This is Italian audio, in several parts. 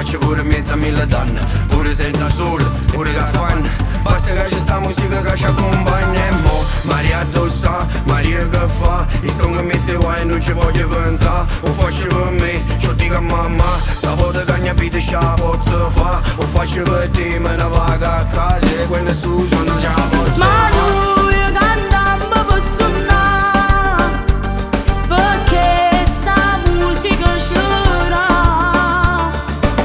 faccio pure in mezzo a mille donne, pure senza sole, pure che fan. Basta che c'è sta musica che ci accompagna. E mo, Maria addosso, Maria che fa? I song che mette guai non ci voglio pensare. O faccio per me, ci dico a mamma, sabato che mia vita ce la posso fa. O faccio per te, me ne vago a casa e quando su sono ce la posso fa. Ma lui canta un po' suonare, perché sta musica c'era.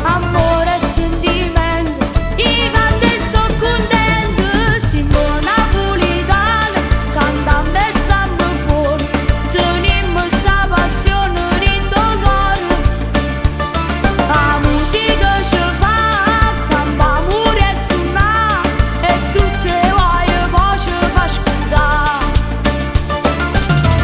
Amore e sentimento, i canti so contento. Siamo napolitani, cantammo e stiamo buoni, teniamo sta passione dentro cuore. La musica ci fa cantare, pure suonare, e tutte le volte poi ci fa ascoltare.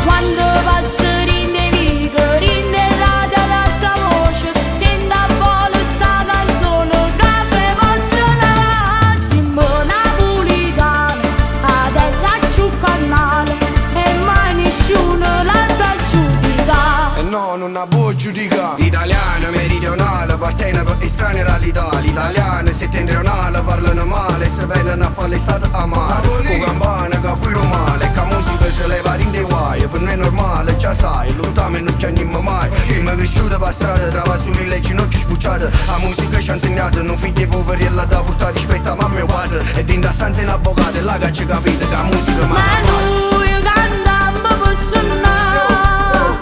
Quando passa rinde vico, rinde ad alta voce, sento a volo sta canzone che fa emozionare. Siamo napolitani, a terra giù canale, e mai nessuno la giudica. E no, non la può giudicare. Italiano meridionale appartiene per estraneo all'Italia. L'italiano settentrionale parlano male, se vengono a fare l'estate amare. Con campane che furono male, che musica se leva in dei guai. Per noi è normale, già sai, lontano non ci andiamo mai. Siamo cresciuti per strada, trova sulle le ginocchia sbucciate. La musica ci ha insegnato, non figli poveri e la da portare rispetto a mamma e padre. E dentro a stanza in avvocato, è là che ci capite che la musica mi Ma sa lui canta un po' suonare,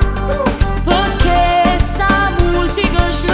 perché sta musica c'è.